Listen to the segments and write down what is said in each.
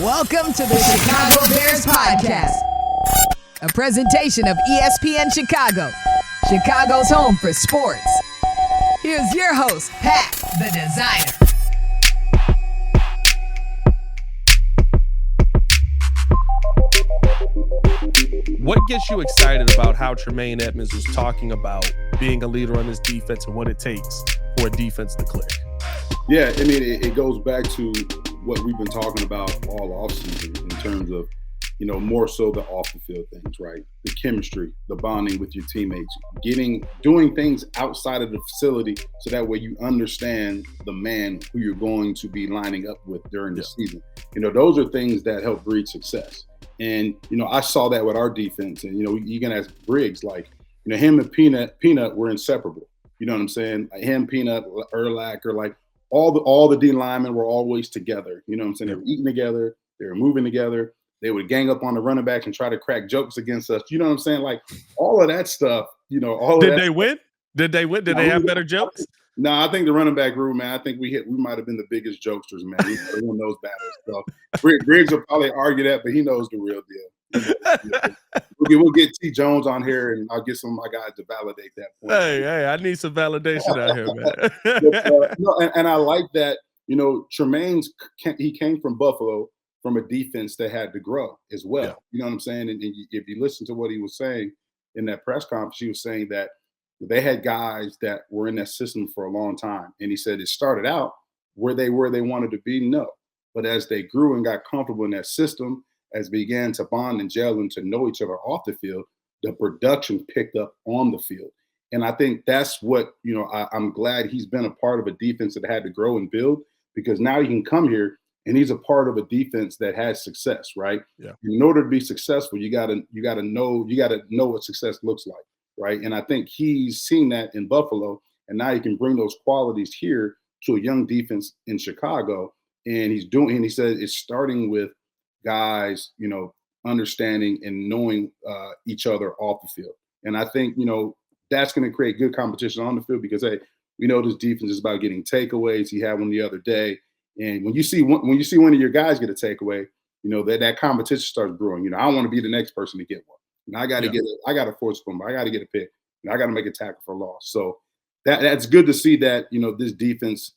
Welcome to the Chicago Bears Podcast, a presentation of ESPN Chicago, Chicago's home for sports. Here's your host, Pat, the designer. What gets you excited about how Tremaine Edmunds was talking about being a leader on this defense and what it takes for a defense to click? Yeah, I mean, it goes back to what we've been talking about all offseason in terms of, more so the off the field things, right? The chemistry, the bonding with your teammates, doing things outside of the facility so that way you understand the man who you're going to be lining up with during the season. Those are things that help breed success. And, I saw that with our defense. And, you can ask Briggs, him and Peanut were inseparable. You know what I'm saying? Him, Peanut, Urlacher, all the D linemen were always together. You know what I'm saying? They were eating together. They were moving together. They would gang up on the running back and try to crack jokes against us. You know what I'm saying? All of that stuff, Did they win? Did they win? Did they have better jokes? No, I think the running back room, man, I think we might have been the biggest jokesters, man. We won those battles. So Briggs will probably argue that, but he knows the real deal. We'll get T. Jones on here, and I'll get some of my guys to validate that point. Hey, I need some validation out here, man. And I like that, Tremaine's he came from Buffalo from a defense that had to grow as well. Yeah. You know what I'm saying? And if you listen to what he was saying in that press conference, he was saying that they had guys that were in that system for a long time. And he said it started out where they wanted to be, no. But as they grew and got comfortable in that system, as began to bond and gel and to know each other off the field, the production picked up on the field. And I think that's what, I'm glad he's been a part of a defense that had to grow and build, because now he can come here and he's a part of a defense that has success, right? Yeah. In order to be successful, you gotta know what success looks like, right? And I think he's seen that in Buffalo, and now he can bring those qualities here to a young defense in Chicago. And he said it's starting with guys, understanding and knowing each other off the field. And I think, that's going to create good competition on the field because, hey, we know this defense is about getting takeaways. He had one the other day. And when you see one of your guys get a takeaway, that competition starts brewing. I want to be the next person to get one. And I got to force one, I got to get a pick. And I got to make a tackle for loss. So that's good to see that, this defense,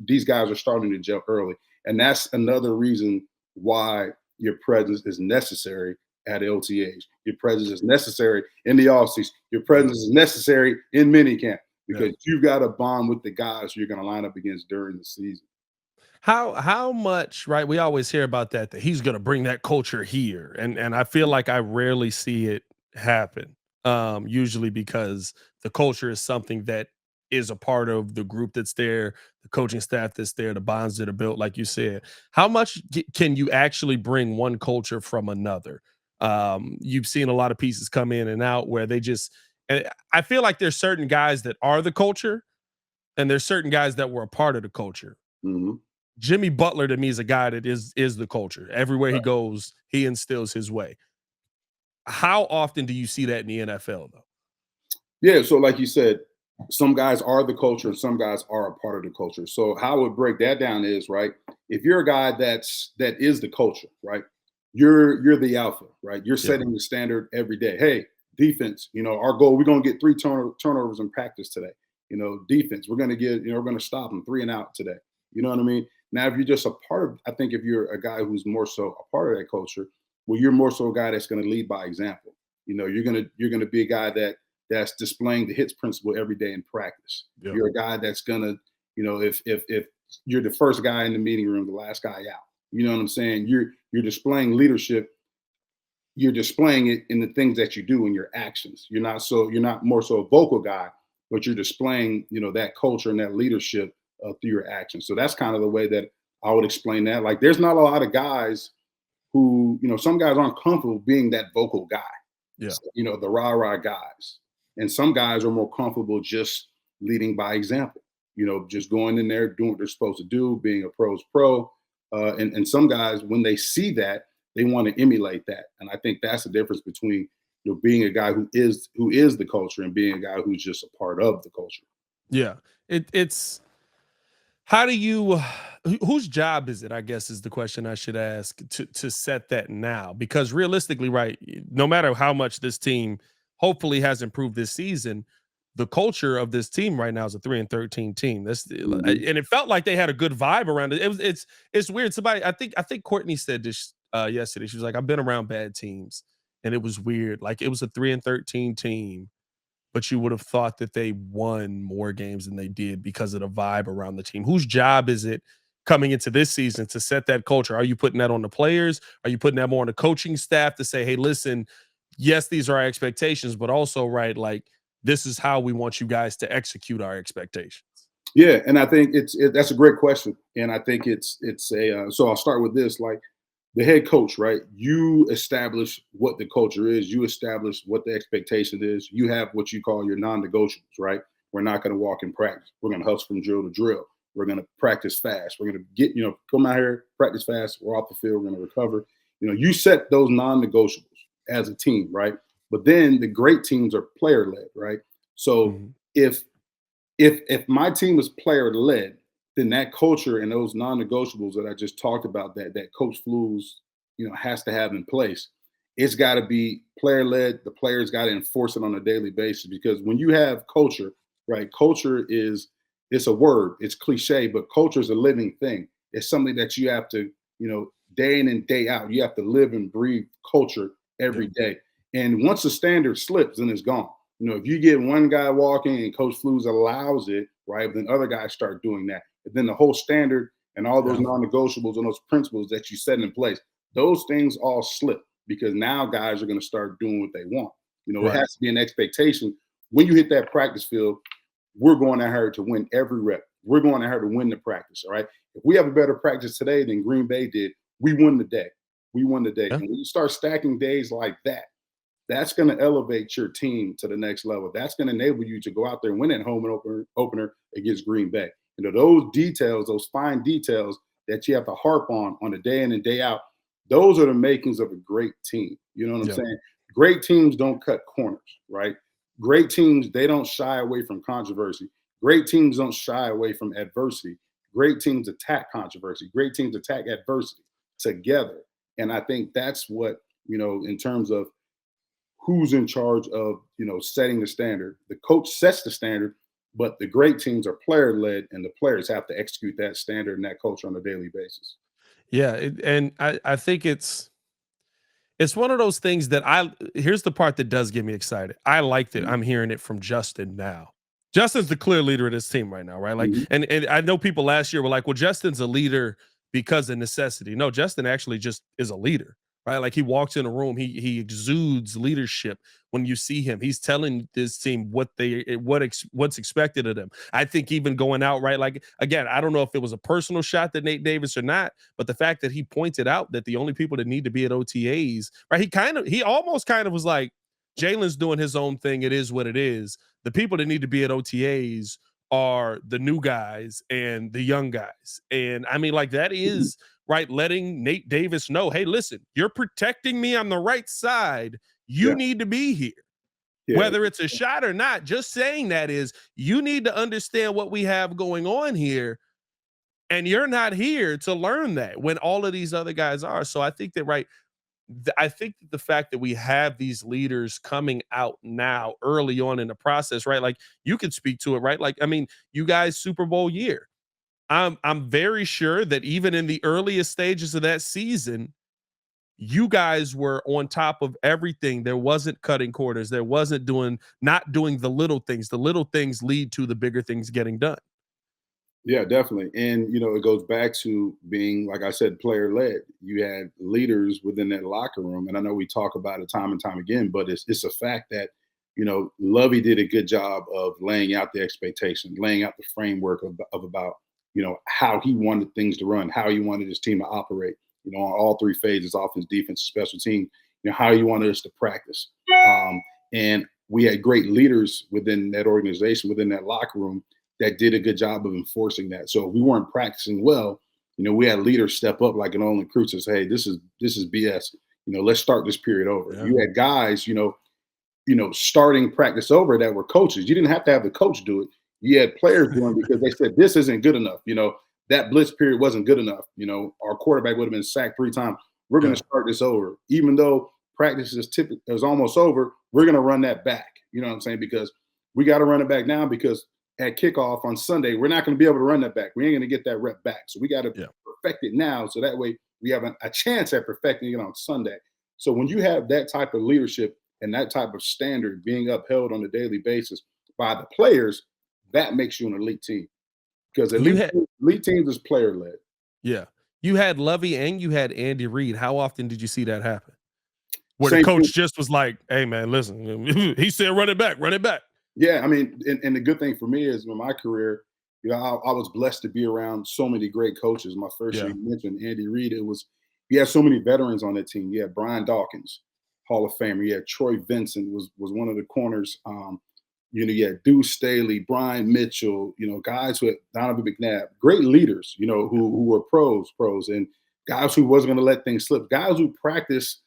these guys are starting to gel early. And that's another reason why your presence is necessary at OTAs. Your presence is necessary in the offseason. Your presence is necessary in minicamp because you've got to bond with the guys you're going to line up against during the season. How much, right? We always hear about that he's going to bring that culture here. And I feel like I rarely see it happen, usually because the culture is something that is a part of the group that's there, the coaching staff that's there, the bonds that are built, like you said. How much can you actually bring one culture from another? You've seen a lot of pieces come in and out where and I feel like there's certain guys that are the culture and there's certain guys that were a part of the culture. Mm-hmm. Jimmy Butler to me is a guy that is the culture. Everywhere he goes, he instills his way. How often do you see that in the NFL, though? Yeah, so like you said, some guys are the culture and some guys are a part of the culture. So how I would break that down is, right, if you're a guy that is the culture, right, you're the alpha, right? You're setting the standard every day. Hey, defense, our goal, we're going to get 3 turnovers in practice today. Defense, we're going to stop them 3 and out today. You know what I mean? Now, if you're just a part of, I think if you're a guy who's more so a part of that culture, well, you're more so a guy that's going to lead by example. You're going to be a guy that's displaying the hits principle every day in practice. Yep. You're a guy that's going to, if you're the first guy in the meeting room, the last guy out. You know what I'm saying? You're displaying leadership. You're displaying it in the things that you do in your actions. You're not more so a vocal guy, but you're displaying, that culture and that leadership through your actions. So that's kind of the way that I would explain that. Like, there's not a lot of guys who, some guys aren't comfortable being that vocal guy. Yeah. So, the rah-rah guys. And some guys are more comfortable just leading by example, just going in there, doing what they're supposed to do, being a pro's pro. And some guys, when they see that, they want to emulate that. And I think that's the difference between being a guy who is the culture and being a guy who's just a part of the culture. Yeah. It's How do you whose job is it, I guess, is the question I should ask to set that now? Because realistically, right, no matter how much this team hopefully has improved this season, the culture of this team right now is a 3-13 team. That's Mhm. and it felt like they had a good vibe around it. It's weird. Somebody I think Courtney said this yesterday. She was like, I've been around bad teams, and it was weird. Like it was a 3-13 team, but you would have thought that they won more games than they did because of the vibe around the team. Whose job is it coming into this season to set that culture? Are you putting that on the players? Are you putting that more on the coaching staff to say, hey, listen, yes, these are our expectations, but also, right, like this is how we want you guys to execute our expectations? Yeah, and I think that's a great question, and I think it's a so I'll start with this, like the head coach, right? You establish what the culture is, you establish what the expectation is, you have what you call your non-negotiables, right? We're not going to walk in practice, we're going to hustle from drill to drill, we're going to practice fast, we're going to get, come out here, practice fast, we're off the field, we're going to recover. You set those non-negotiables as a team, right? But then the great teams are player led, right? So Mhm. if if my team is player led, then that culture and those non-negotiables that I just talked about, that Coach Flus, has to have in place, it's got to be player led. The players got to enforce it on a daily basis, because when you have culture, right? Culture is, it's a word, it's cliche, but culture is a living thing. It's something that you have to, day in and day out, you have to live and breathe culture Yeah. every day. And once the standard slips, then it's gone. If you get one guy walking and Coach Flus allows it, right, then other guys start doing that. And then the whole standard and all those Yeah. non-negotiables and those principles that you set in place, those things all slip, because now guys are going to start doing what they want. It Right. has to be an expectation. When you hit that practice field, we're going to her to win every rep. We're going to her to win the practice. All right. If we have a better practice today than Green Bay did, we won the day. We won the day. Yeah. And when you start stacking days like that, that's going to elevate your team to the next level. That's going to enable you to go out there and win that home and opener against Green Bay. Those details, those fine details that you have to harp on a day in and day out, those are the makings of a great team. You know what I'm Yeah. saying? Great teams don't cut corners, right? Great teams, they don't shy away from controversy. Great teams don't shy away from adversity. Great teams attack controversy. Great teams attack adversity together. And I think that's what, in terms of who's in charge of setting the standard. The coach sets the standard, but the great teams are player led, and the players have to execute that standard and that culture on a daily basis. Yeah. And I think it's one of those things that here's the part that does get me excited. I liked it. Mhm. I'm hearing it from Justin now. Justin's the clear leader of this team right now, right? Like, Mhm. and I know people last year were like, well, Justin's a leader because of necessity. No, Justin actually just is a leader, right? Like he walks in a room, he exudes leadership when you see him. He's telling this team what's expected of them. I think even going out, right? Like again, I don't know if it was a personal shot that Nate Davis or not, but the fact that he pointed out that the only people that need to be at OTAs, right? He almost kind of was like, Jalen's doing his own thing. It is what it is. The people that need to be at OTAs are the new guys and the young guys. And I mean, like that Mhm. is right, letting Nate Davis know, hey, listen, you're protecting me on the right side. You Yeah, need to be here. yeah, Whether it's a shot or not, just saying that is you need to understand what we have going on here, and you're not here to learn that when all of these other guys are. So I think that, right, I think that the fact that we have these leaders coming out now early on in the process, right? Like you can speak to it, right? Like, I mean, you guys Super Bowl year. I'm very sure that even in the earliest stages of that season, you guys were on top of everything. There wasn't cutting corners. There wasn't not doing the little things. The little things lead to the bigger things getting done. yeah, definitely. And it goes back to being, like I said, player led. You had leaders within that locker room, and I know we talk about it time and time again, but it's a fact that Lovey did a good job of laying out the expectation, laying out the framework of about how he wanted things to run, how he wanted his team to operate. On all three phases: offense, defense, special team. How he wanted us to practice. And we had great leaders within that organization, within that locker room, that did a good job of enforcing that. So if we weren't practicing well, we had leaders step up like an Olin Kreutz and say, "Hey, this is BS. Let's start this period over." Yeah. You had guys, starting practice over that were coaches. You didn't have to have the coach do it. You had players doing because they said this isn't good enough. That blitz period wasn't good enough. Our quarterback would have been sacked 3 times. We're going to start this over, even though practice is almost over. We're going to run that back. You know what I'm saying? Because we got to run it back now, because at kickoff on Sunday, we're not going to be able to run that back. We ain't going to get that rep back. So we got to perfect it now, so that way we have a chance at perfecting it on Sunday. So when you have that type of leadership and that type of standard being upheld on a daily basis by the players, that makes you an elite team. Because elite teams is player-led. Yeah. You had Lovey and you had Andy Reid. How often did you see that happen? Where Same the coach thing. just was like, hey, man, listen, he said run it back, run it back. Yeah, I mean, and the good thing for me is in my career, I was blessed to be around so many great coaches. My first year, you mentioned Andy Reid. He had so many veterans on that team. You had Brian Dawkins, Hall of Famer. You had Troy Vincent was one of the corners. You had Deuce Staley, Brian Mitchell, guys who had Donovan McNabb, great leaders, who were pros, and guys who wasn't going to let things slip, guys who practiced,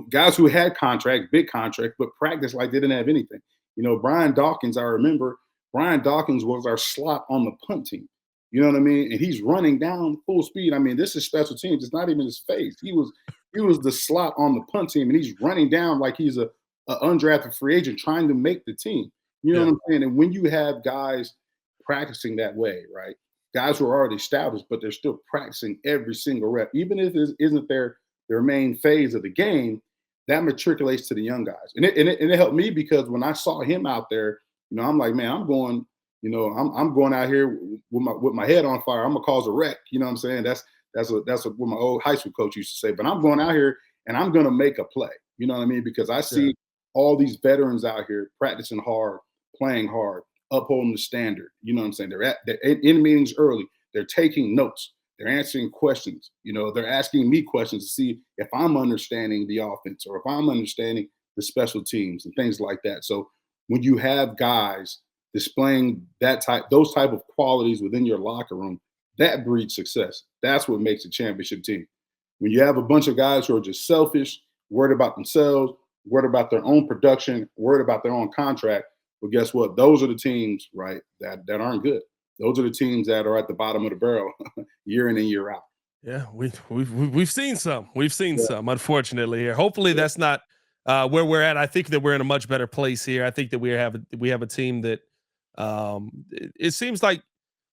guys who had contracts, big contracts, but practiced like they didn't have anything. Brian Dawkins, I remember Brian Dawkins was our slot on the punt team. You know what I mean? And he's running down full speed. I mean, this is special teams. It's not even his face. He was the slot on the punt team, and he's running down like he's a undrafted free agent trying to make the team. You know what I'm saying? And when you have guys practicing that way, right? Guys who are already established, but they're still practicing every single rep, even if it isn't their main phase of the game, that matriculates to the young guys. And it helped me, because when I saw him out there, I'm like, man, I'm going out here with my head on fire. I'm gonna cause a wreck. You know what I'm saying? That's what my old high school coach used to say. But I'm going out here and I'm gonna make a play. You know what I mean? Because I see all these veterans out here practicing hard, playing hard, upholding the standard. You know what I'm saying? They're in meetings early. They're taking notes. They're answering questions. They're asking me questions to see if I'm understanding the offense or if I'm understanding the special teams and things like that. So when you have guys displaying those type of qualities within your locker room, that breeds success. That's what makes a championship team. When you have a bunch of guys who are just selfish, worried about themselves, worried about their own production, worried about their own contract, well, guess what? Those are the teams, right, that aren't good. Those are the teams that are at the bottom of the barrel year in and year out. Yeah, we've seen some. We've seen some, unfortunately, here. Hopefully that's not where we're at. I think that we're in a much better place here. I think that we have a team that it seems like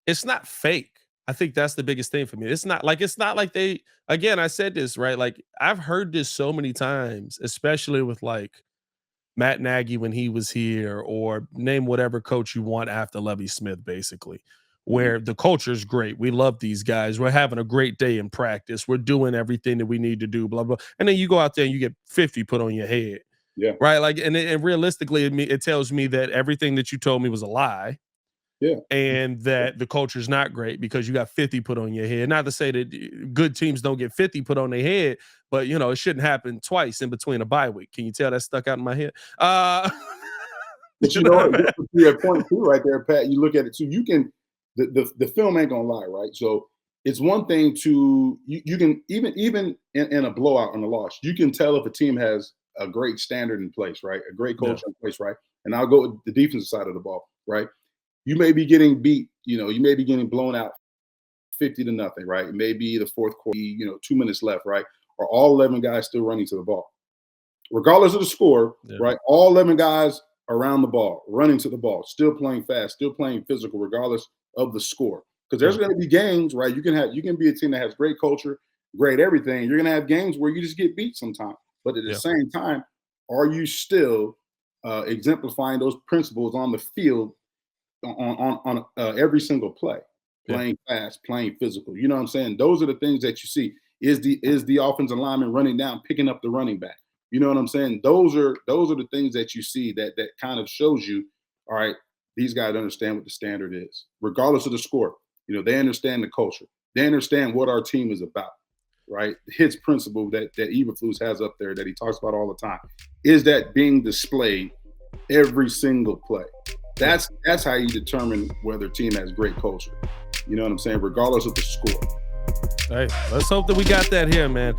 it's not fake. I think that's the biggest thing for me. It's not like they, again, I said this, right? Like, I've heard this so many times, especially with like Matt Nagy when he was here, or name whatever coach you want after Lovie Smith, basically, where the culture is great. We love these guys. We're having a great day in practice. We're doing everything that we need to do, blah, blah. And then you go out there and you get 50 put on your head. Yeah. Right. Like, and realistically, it tells me that everything that you told me was a lie. Yeah. And that the culture is not great because you got 50 put on your head. Not to say that good teams don't get 50 put on their head, but it shouldn't happen twice in between a bye week. Can you tell that stuck out in my head? But to your point too, right there, Pat, you look at it too. You can the film ain't gonna lie, right? So it's one thing to you can even in a blowout on a loss, you can tell if a team has a great standard in place, right? A great culture in place, right? And I'll go with the defensive side of the ball, right? You may be getting beat, you may be getting blown out 50-0, right? It may be the fourth quarter, 2 minutes left, right? Or all 11 guys still running to the ball. Regardless of the score, right? All 11 guys around the ball, running to the ball, still playing fast, still playing physical, regardless of the score. Because there's going to be games, right? You can be a team that has great culture, great everything. You're going to have games where you just get beat sometimes. But at the same time, are you still exemplifying those principles on the field on every single play, playing fast, playing physical? You know what I'm saying? Those are the things that you see. Is the offensive lineman running down, picking up the running back? You know what I'm saying? Those are the things that you see that kind of shows you, all right, these guys understand what the standard is, regardless of the score. They understand the culture. They understand what our team is about, right? His principle that Eberflus has up there that he talks about all the time is that being displayed every single play. That's how you determine whether a team has great culture. You know what I'm saying? Regardless of the score. Hey, let's hope that we got that here, man.